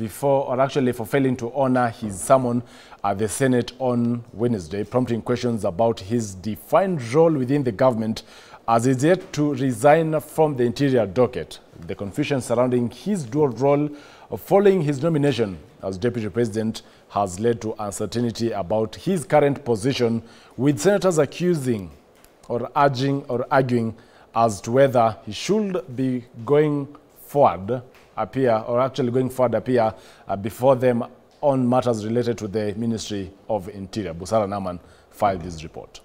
for failing to honor his summon at the Senate on Wednesday, prompting questions about his defined role within the government as he's yet to resign from the Interior docket. The confusion surrounding his dual role following his nomination as Deputy President has led to uncertainty about his current position, with senators accusing or arguing as to whether he should be going forward before them on matters related to the Ministry of Interior. Busara Naman filed this report.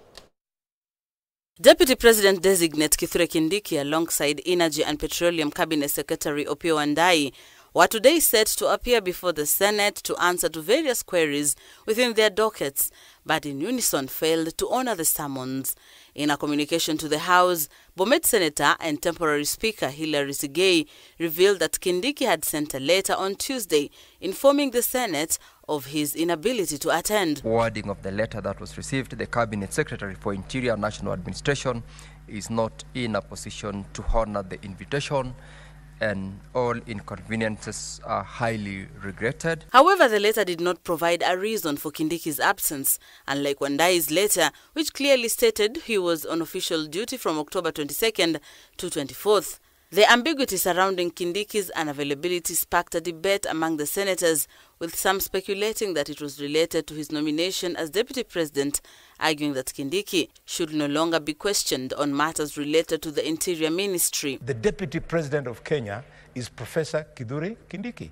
Deputy President-designate Kithure Kindiki alongside Energy and Petroleum Cabinet Secretary Opiyo Wandayi were today set to appear before the Senate to answer to various queries within their dockets, but in unison failed to honor the summons. In a communication to the House, Bomet Senator and temporary Speaker Hilary Sigei revealed that Kindiki had sent a letter on Tuesday informing the Senate of his inability to attend. Wording of the letter that was received, the Cabinet Secretary for Interior and National Administration is not in a position to honor the invitation, and all inconveniences are highly regretted. However, the letter did not provide a reason for Kindiki's absence, unlike Wandayi's letter, which clearly stated he was on official duty from October 22nd to 24th. The ambiguity surrounding Kindiki's unavailability sparked a debate among the senators, with some speculating that it was related to his nomination as Deputy President, arguing that Kindiki should no longer be questioned on matters related to the Interior Ministry. The Deputy President of Kenya is Professor Kithure Kindiki.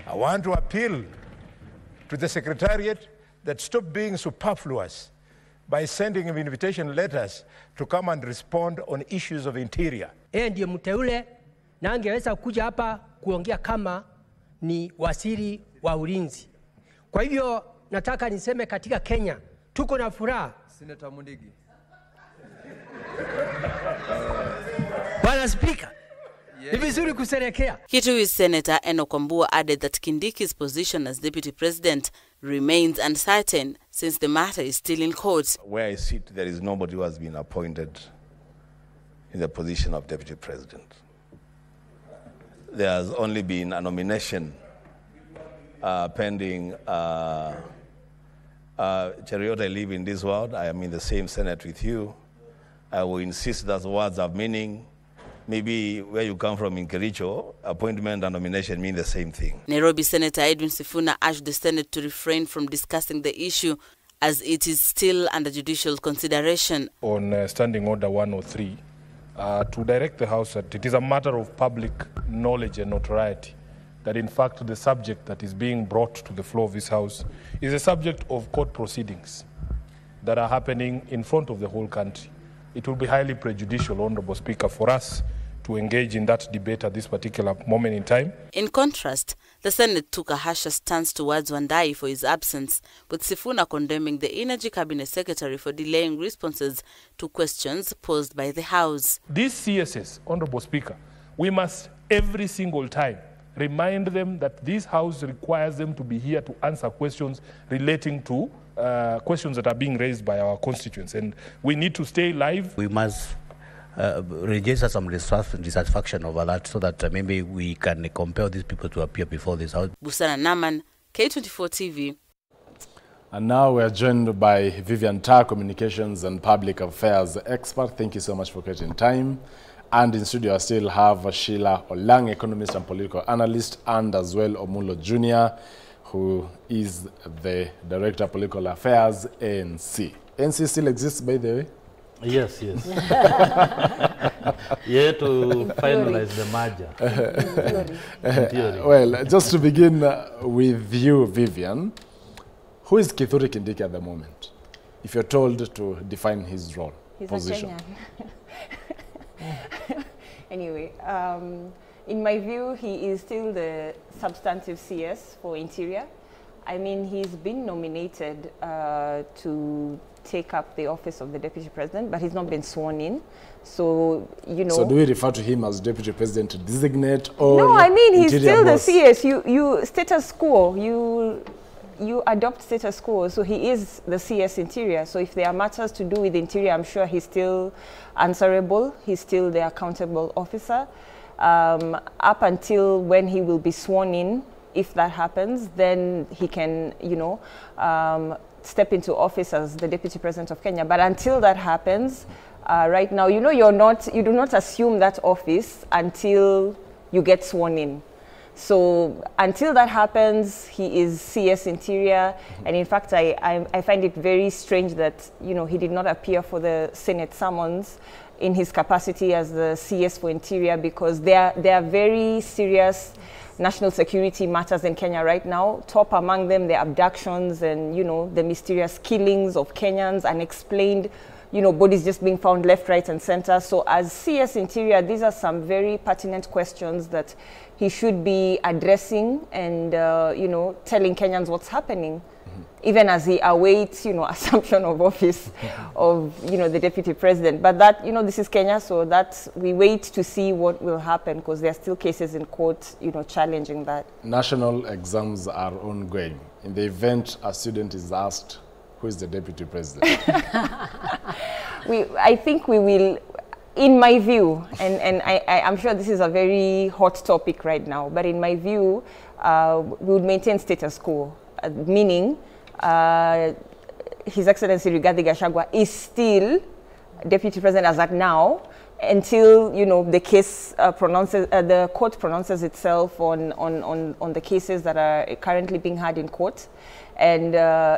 I want to appeal to the Secretariat that stop being superfluous by sending him invitation letters to come and respond on issues of interior. Ndiye mteule na angeweza kuja hapa kuongea kama ni waziri wa ulinzi. Kwa hivyo nataka niseme katika Kenya tuko na furaha. Senator Mundigi. Bwana Speaker, ni vizuri kusherehekea. Kitui's Senator Enoch Wambua added that Kindiki's position as Deputy President remains uncertain since the matter is still in court. Where I sit, there is nobody who has been appointed in the position of Deputy President. There has only been a nomination pending. Chariot, I live in this world. I am in the same Senate with you. I will insist that words have meaning. Maybe where you come from in Kericho, appointment and nomination mean the same thing. Nairobi Senator Edwin Sifuna urged the Senate to refrain from discussing the issue as it is still under judicial consideration. On Standing Order 103, to direct the House that it is a matter of public knowledge and notoriety that in fact the subject that is being brought to the floor of this House is a subject of court proceedings that are happening in front of the whole country. It will be highly prejudicial, Honorable Speaker, for us to engage in that debate at this particular moment in time. In contrast, the Senate took a harsher stance towards Wandayi for his absence, with Sifuna condemning the Energy Cabinet Secretary for delaying responses to questions posed by the House. These CSS, Honorable Speaker, we must every single time remind them that this House requires them to be here to answer questions relating to questions that are being raised by our constituents, and we need to stay live. We must register some dissatisfaction over that so that maybe we can compel these people to appear before this House. Busara Naman, K24 TV. And now we're joined by Vivian Tar, Communications and Public Affairs expert. Thank you so much for creating time. And in studio I still have Sheila Olang, economist and political analyst, and as well Omulo Jr., who is the Director of Political Affairs, ANC. ANC still exists, by the way? Yes, yes. Yeah, to finalize the merger. Well, just to begin with you, Vivian, who is Kithure Kindiki at the moment, if you're told to define his role, position? Anyway, in my view, he is still the substantive CS for Interior. I mean, he's been nominated to take up the office of the Deputy President, but he's not been sworn in. So, you know. So do we refer to him as Deputy President to designate or no, I mean, he's still boss? The CS. You status quo, you adopt status quo, so he is the CS Interior. So if there are matters to do with Interior, I'm sure he's still answerable. He's still the accountable officer. Up until when he will be sworn in, if that happens, then he can, you know, step into office as the Deputy President of Kenya. But until that happens, right now, you know, you do not assume that office until you get sworn in. So until that happens, he is CS Interior. And in fact, I find it very strange that, you know, he did not appear for the Senate summons in his capacity as the CS for Interior, because there are very serious national security matters in Kenya right now. Top among them, the abductions and, you know, the mysterious killings of Kenyans, unexplained, you know, bodies just being found left, right, and center. So as CS Interior, these are some very pertinent questions that he should be addressing and, you know, telling Kenyans what's happening, even as he awaits, you know, assumption of office of, you know, the Deputy President. But that, you know, this is Kenya, so that we wait to see what will happen, because there are still cases in court, you know, challenging that. National exams are ongoing. In the event a student is asked, who is the Deputy President? I think we will, in my view, and I'm sure this is a very hot topic right now, but in my view, we would maintain status quo, meaning His Excellency Rigathi Gachagua is still Deputy President as at now, until, you know, the case the court pronounces itself on the cases that are currently being had in court. And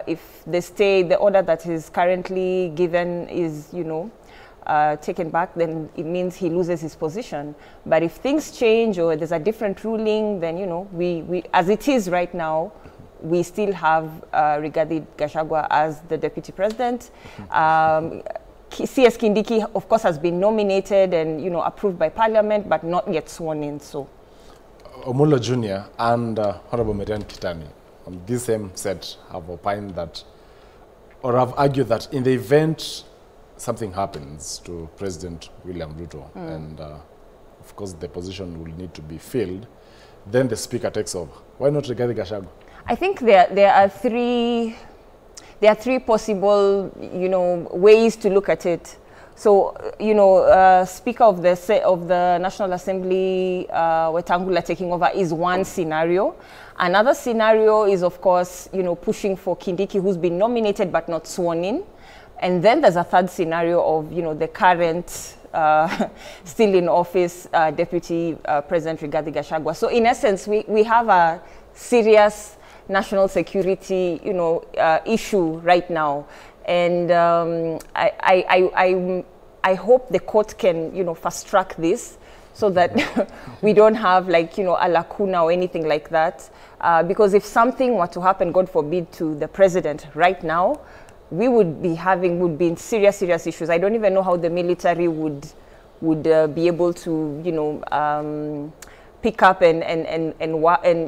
if the order that is currently given is, you know, taken back, then it means he loses his position. But if things change or there's a different ruling, then, you know, we as it is right now, we still have Rigathi Gachagua as the Deputy President. CS Kindiki, of course, has been nominated and, you know, approved by Parliament, but not yet sworn in. So, Omulo Jr. and Honorable Marian Kitani, on this same set, have opined that, or have argued that in the event something happens to President William Ruto, and of course the position will need to be filled, then the Speaker takes over. Why not Rigathi Gachagua? I think there are three possible, you know, ways to look at it. So, you know, Speaker of the National Assembly, Wetangula, taking over is one scenario. Another scenario is, of course, you know, pushing for Kindiki, who's been nominated but not sworn in. And then there's a third scenario of, you know, the current still in office Deputy President Rigathi Gachagua. So in essence, we have a serious national security, you know, issue right now. And I hope the court can, you know, fast track this so that we don't have, like, you know, a lacuna or anything like that. Because if something were to happen, God forbid, to the president right now, we would be in serious issues. I don't even know how the military would be able to, you know, pick up and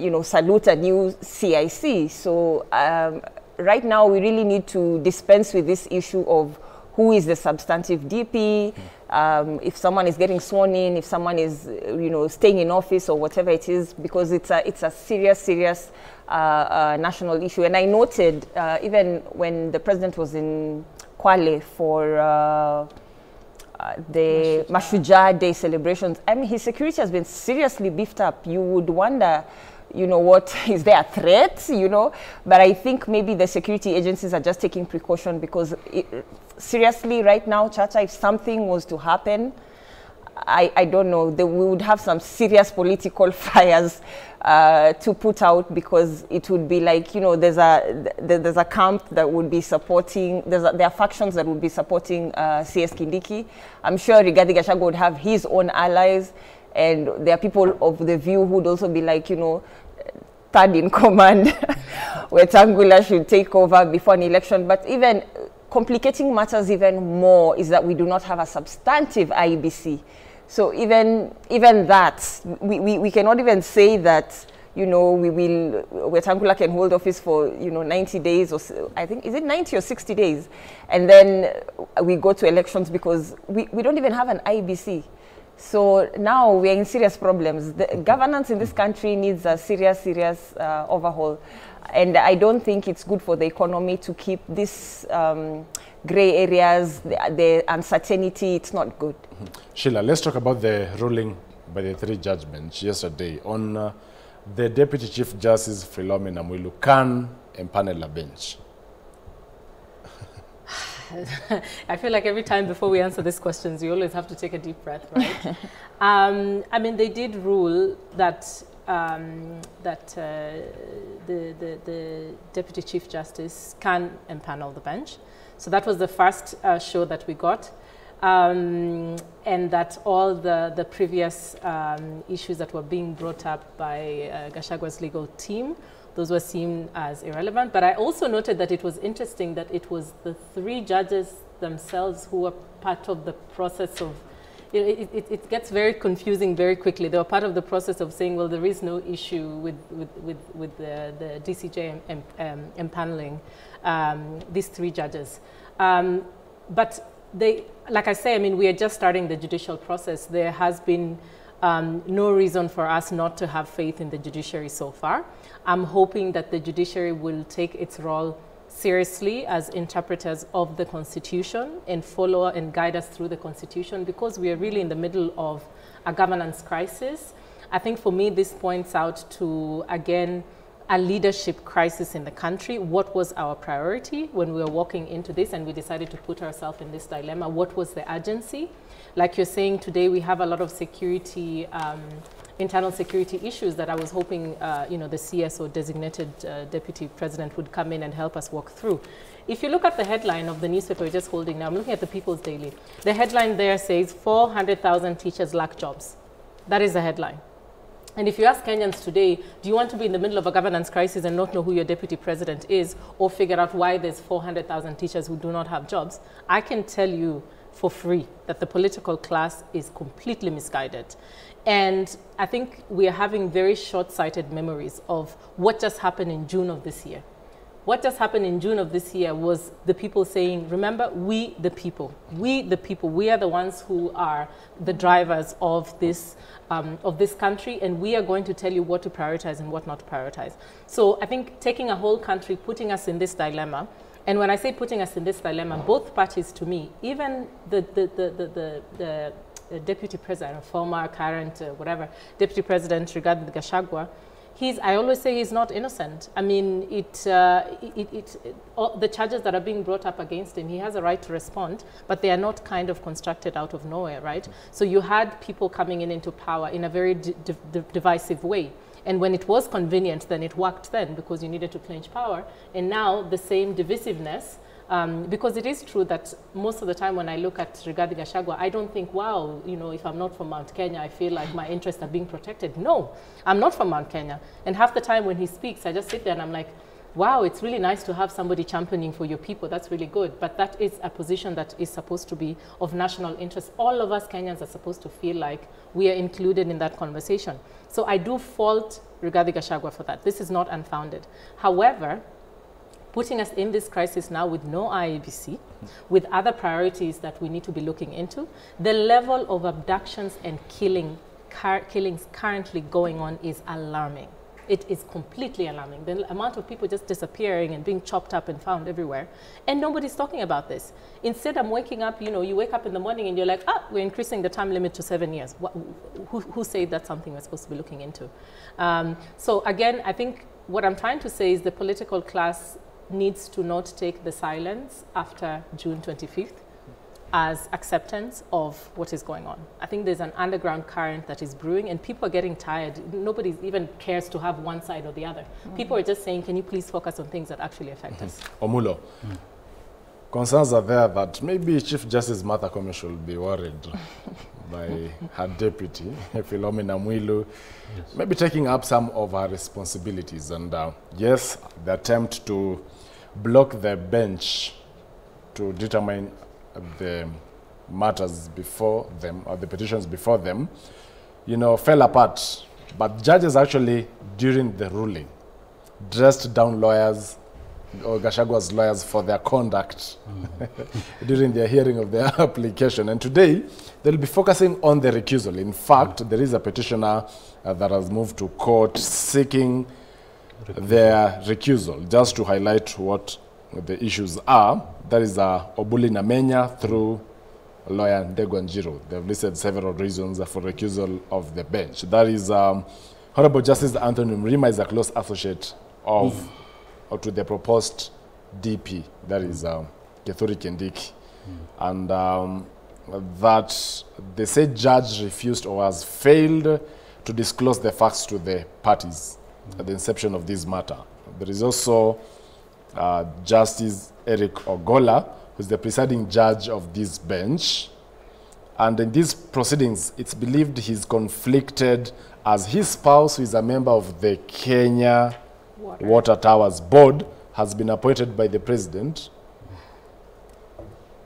you know, salute a new CIC. So right now we really need to dispense with this issue of who is the substantive DP, if someone is getting sworn in, if someone is, you know, staying in office or whatever it is, because it's a serious national issue. And I noted even when the president was in Kwale for the Mashujaa Day celebrations, I mean, his security has been seriously beefed up. You would wonder, you know, what is there a threat, you know? But I think maybe the security agencies are just taking precaution, because seriously, right now, Chacha, if something was to happen, I don't know, we would have some serious political fires to put out, because it would be like, you know, there's a camp that would be supporting, there are factions that would be supporting CS Kindiki. I'm sure Rigathi Gachagua would have his own allies, and there are people of the view who would also be like, you know, third in command, Wetangula should take over before an election. But even complicating matters even more is that we do not have a substantive IEBC. So even that, we cannot even say that, you know, Wetangula can hold office for, you know, 90 days, or I think, is it 90 or 60 days? And then we go to elections, because we don't even have an IEBC. So now we're in serious problems. The governance in this country needs a serious overhaul. And I don't think it's good for the economy to keep this gray areas, the uncertainty. It's not good. Sheila, let's talk about the ruling by the three judgments yesterday on the Deputy Chief Justice Philomena Mwilu can empanel a bench? I feel like every time before we answer these questions, you always have to take a deep breath, right? I mean, they did rule that the Deputy Chief Justice can empanel the bench. So that was the first show that we got. And that all the previous issues that were being brought up by Gachagua's legal team, those were seen as irrelevant. But I also noted that it was interesting that it was the 3 judges themselves who were part of the process of, it gets very confusing very quickly. They were part of the process of saying, well, there is no issue with the DCJ empaneling these 3 judges. But they, like I say, I mean, we are just starting the judicial process. There has been no reason for us not to have faith in the judiciary so far. I'm hoping that the judiciary will take its role seriously as interpreters of the Constitution and follow and guide us through the Constitution, because we are really in the middle of a governance crisis. I think for me, this points out to, again, a leadership crisis in the country. What was our priority when we were walking into this and we decided to put ourselves in this dilemma? What was the urgency? Like you're saying, today we have a lot of security, internal security issues that I was hoping you know, the CS or designated deputy president would come in and help us walk through. If you look at the headline of the newspaper we're just holding now, I'm looking at the People's Daily. The headline there says 400,000 teachers lack jobs. That is the headline. And if you ask Kenyans today, do you want to be in the middle of a governance crisis and not know who your deputy president is, or figure out why there's 400,000 teachers who do not have jobs? I can tell you for free that the political class is completely misguided. And I think we are having very short-sighted memories of what just happened in June of this year. What just happened in June of this year was the people saying, remember, we the people, we are the ones who are the drivers of this country, and we are going to tell you what to prioritize and what not to prioritize. So I think taking a whole country, putting us in this dilemma, and when I say putting us in this dilemma, both parties to me, even the deputy president, former, current, whatever, deputy president regarding Gachagua, I always say he's not innocent. I mean, the charges that are being brought up against him, he has a right to respond, but they are not kind of constructed out of nowhere, right? So you had people coming into power in a very divisive way. And when it was convenient, then it worked then because you needed to clinch power. And now the same divisiveness, because it is true that most of the time when I look at Rigathi Gachagua, I don't think, wow, you know, if I'm not from Mount Kenya, I feel like my interests are being protected. No, I'm not from Mount Kenya. And half the time when he speaks, I just sit there and I'm like, wow, it's really nice to have somebody championing for your people. That's really good. But that is a position that is supposed to be of national interest. All of us Kenyans are supposed to feel like we are included in that conversation. So I do fault Rigathi Gachagua for that. This is not unfounded. However, putting us in this crisis now with no IEBC, with other priorities that we need to be looking into, the level of abductions and killings currently going on is alarming. It is completely alarming. The amount of people just disappearing and being chopped up and found everywhere. And nobody's talking about this. Instead, I'm waking up, you know, you wake up in the morning and you're like, ah, we're increasing the term limit to 7 years. Who said that's something we're supposed to be looking into? So again, I think what I'm trying to say is the political class needs to not take the silence after June 25th as acceptance of what is going on. I think there's an underground current that is brewing and people are getting tired. Nobody even cares to have one side or the other. People are just saying, can you please focus on things that actually affect us? Omulo, concerns are there that maybe Chief Justice Martha Koome should be worried by her deputy, Philomena Mwilu, maybe taking up some of her responsibilities. And yes, the attempt to block the bench to determine the matters before them, or the petitions before them, you know, fell apart. But judges actually, during the ruling, dressed down lawyers, or Gachagua's lawyers, for their conduct during their hearing of their application. And today, they'll be focusing on the recusal. In fact, there is a petitioner that has moved to court seeking their recusal. Just to highlight what the issues are, that is Obuli Namenya through lawyer Ndegwa Njiro. They've listed several reasons for recusal of the bench. That is Honorable Justice Anthony Mrima is a close associate of or to the proposed DP, that is Kithure Kindiki, and that the said judge refused or has failed to disclose the facts to the parties at the inception of this matter. There is also Justice Eric Ogola, who is the presiding judge of this bench. And in these proceedings, it's believed he's conflicted as his spouse, who is a member of the Kenya Water Towers Board, has been appointed by the president.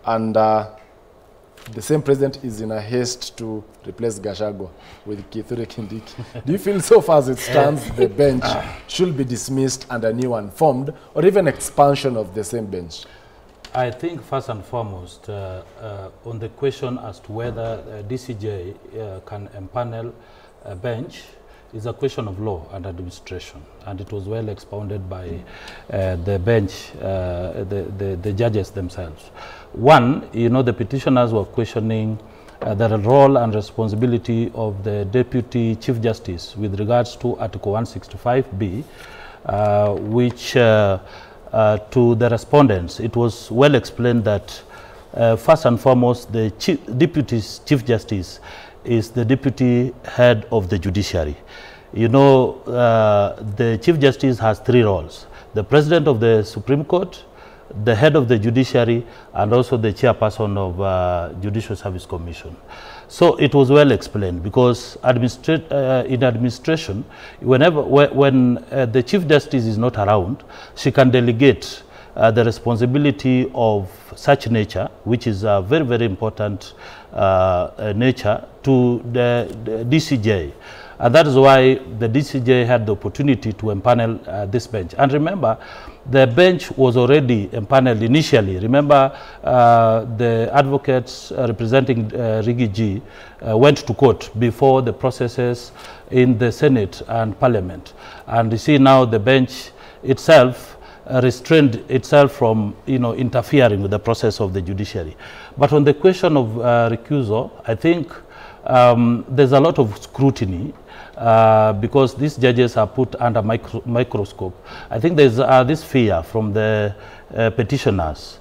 And the same president is in a haste to replace Gachagua with Kithure Kindiki. Do you feel so far as it stands, the bench should be dismissed and a new one formed, or even expansion of the same bench? I think first and foremost, on the question as to whether DCJ can empanel a bench is a question of law and administration, and it was well expounded by the bench, the judges themselves. One, you know, the petitioners were questioning the role and responsibility of the Deputy Chief Justice with regards to Article 165B, which to the respondents, it was well explained that first and foremost, the Deputy Chief Justice is the deputy head of the judiciary. You know, the Chief Justice has three roles: the President of the Supreme Court, the head of the judiciary, and also the chairperson of Judicial Service Commission. So it was well explained, because in administration, when the Chief Justice is not around, she can delegate the responsibility of such nature, which is a very, very important nature, to the DCJ. And that is why the DCJ had the opportunity to empanel this bench. And remember, the bench was already empaneled initially. Remember, the advocates representing Rigi G went to court before the processes in the Senate and Parliament. And you see now the bench itself restrained itself from, you know, interfering with the process of the judiciary. But on the question of recusal, I think there's a lot of scrutiny because these judges are put under microscope. I think there's this fear from the petitioners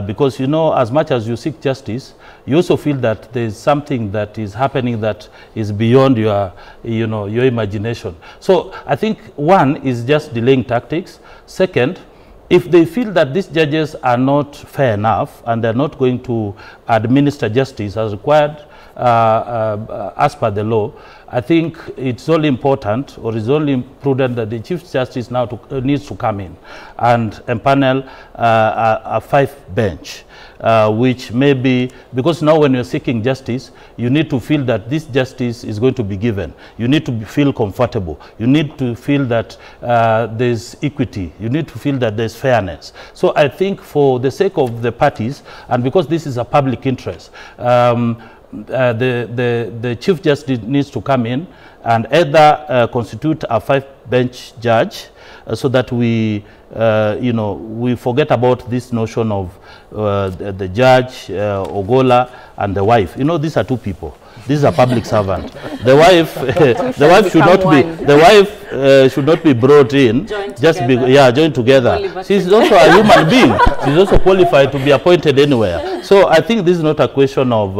because, you know, as much as you seek justice, you also feel that there's something that is happening that is beyond your, you know, your imagination. So I think one is just delaying tactics. Second, if they feel that these judges are not fair enough and they're not going to administer justice as required as per the law, I think it's only important, or it's only prudent, that the Chief Justice now needs to come in and empanel a 5 bench, which may be, because now when you're seeking justice, you need to feel that this justice is going to be given. You need to feel comfortable. You need to feel that there's equity. You need to feel that there's fairness. So I think for the sake of the parties, and because this is a public interest, the Chief Justice needs to come in and either constitute a 5-bench judge so that we, you know, we forget about this notion of the judge, Ogola, and the wife. You know, these are 2 people. This is a public servant. The wife, should not be brought in. Joined together. She's also a human being. She's also qualified to be appointed anywhere. So I think this is not a question of.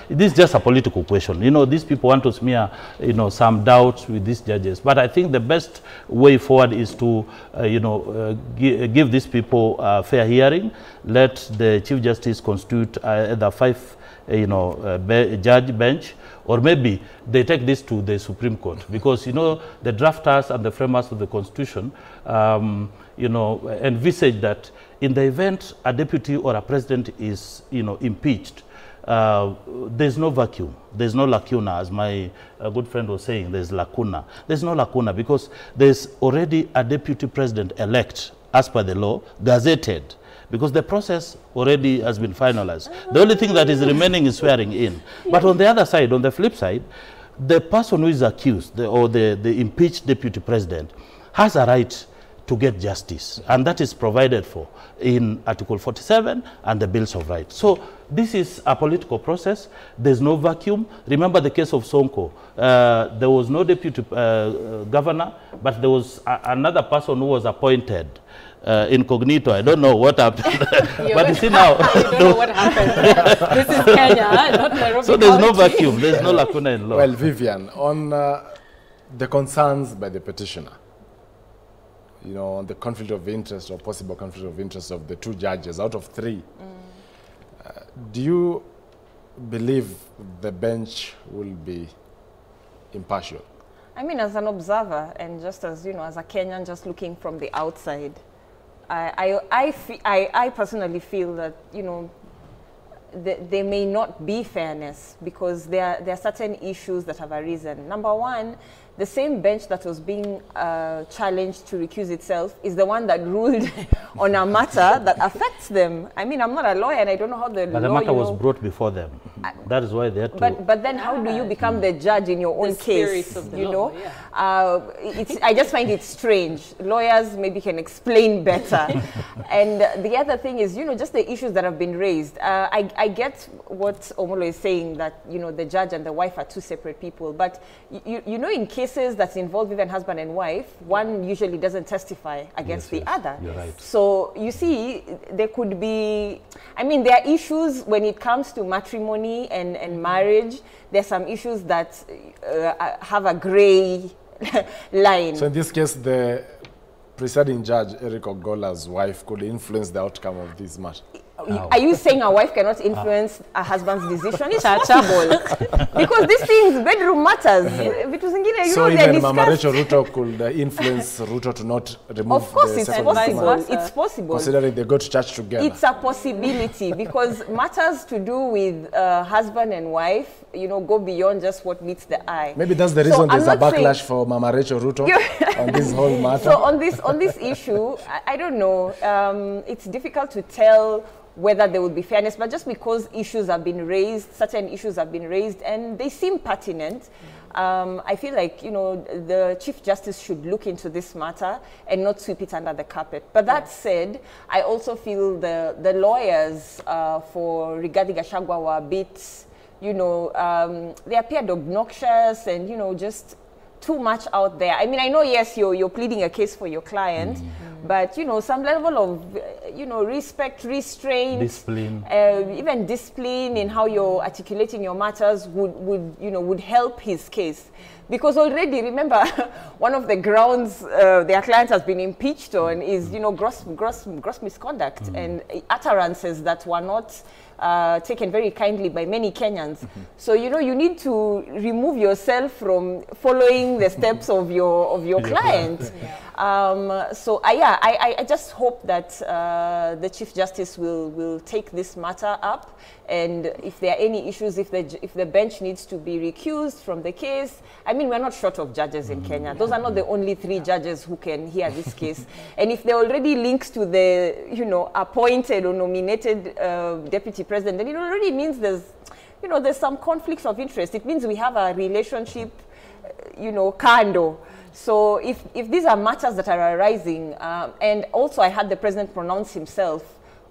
This is just a political question. You know, these people want to smear, you know, some doubts with these judges. But I think the best way forward is to, you know, give these people fair hearing. Let the Chief Justice constitute the 5. You know, judge bench, or maybe they take this to the Supreme Court, because, you know, the drafters and the framers of the Constitution, you know, envisage that in the event a deputy or a president is, you know, impeached, there's no vacuum, there's no lacuna, as my good friend was saying. There's lacuna. There's no lacuna because there's already a deputy president-elect, as per the law, gazetted, because the process already has been finalized. The only thing that is remaining is swearing in. But on the other side, on the flip side, the person who is accused, or the impeached deputy president, has a right to get justice. And that is provided for in Article 47 and the Bills of Rights. So this is a political process. There's no vacuum. Remember the case of Sonko. There was no deputy governor, but there was another person who was appointed incognito. I don't know what happened. But you see now. You don't know what happened. This is Kenya, not Nairobi. So there's no vacuum. There's no lacuna in law. Well, Vivian, on the concerns by the petitioner, you know, on the conflict of interest or possible conflict of interest of the two judges out of three, do you believe the bench will be impartial? I mean, as an observer and just as, you know, as a Kenyan just looking from the outside, I personally feel that, you know, there may not be fairness because there are certain issues that have arisen. Number one, the same bench that was being challenged to recuse itself is the one that ruled on a matter that affects them. I mean, I'm not a lawyer and I don't know how the But the matter was brought before them. That is why they had to... But then how do you become the judge in your own case, you know? I just find it strange. Lawyers maybe can explain better. And the other thing is, you know, just the issues that have been raised. I get what Omolo is saying, that, you know, the judge and the wife are two separate people. But, you know, in cases that involve even husband and wife, one usually doesn't testify against the other. You're right. So, you see, there could be, I mean, there are issues when it comes to matrimony and marriage. There's some issues that have a gray line. So in this case, the presiding judge, Eric Ogola's wife, could influence the outcome of this matter. Are you saying a wife cannot influence a husband's decision? It's possible. Because these things, bedroom matters. So even Mama Rachel Ruto could influence Ruto to not remove Of course, the it's second possible. woman. It's possible. Considering they go to church together. It's a possibility because matters to do with husband and wife, you know, go beyond just what meets the eye. Maybe that's the reason there's a backlash for Mama Rachel Ruto on this whole matter. So on this issue, I don't know. It's difficult to tell whether there will be fairness, but just because issues have been raised, certain issues have been raised, and they seem pertinent, I feel like, you know, the Chief Justice should look into this matter and not sweep it under the carpet. But that said, I also feel the lawyers for Rigathi Gachagua were a bit, you know, they appeared obnoxious and, you know, just too much out there. I mean, I know, yes, you're pleading a case for your client, but, you know, some level of, you know, respect, restraint, discipline, even discipline in how you're articulating your matters would help his case. Because already, remember, one of the grounds their client has been impeached on is, you know, gross misconduct and utterances that were not taken very kindly by many Kenyans. So, you know, you need to remove yourself from following the steps of your client. So, I just hope that the Chief Justice will take this matter up, and if there are any issues, if the bench needs to be recused from the case, I mean, we're not short of judges in Kenya. Those are not the only three judges who can hear this case. And if there are already links to the, you know, appointed or nominated deputy president, then it already means there's some conflicts of interest. It means we have a relationship, you know, kando. So if these are matters that are arising, and also I had the president pronounce himself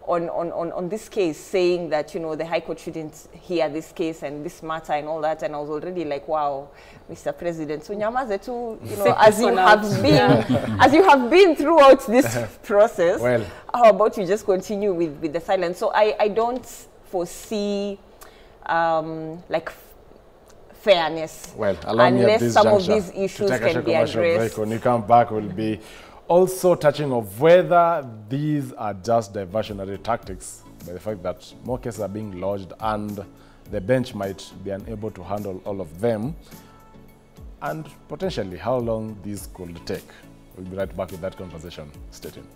on this case, saying that, you know, the High Court shouldn't hear this case and this matter and all that, and I was already like, wow, Mr. President, so nyamaze tu, you know, as you have been throughout this process, well, how about you just continue with the silence? So I don't foresee like fairness, well, unless some of these issues can be addressed. When you come back, we'll be also touching of whether these are just diversionary tactics by the fact that more cases are being lodged and the bench might be unable to handle all of them, and potentially how long these could take. We'll be right back with that conversation. Stay tuned.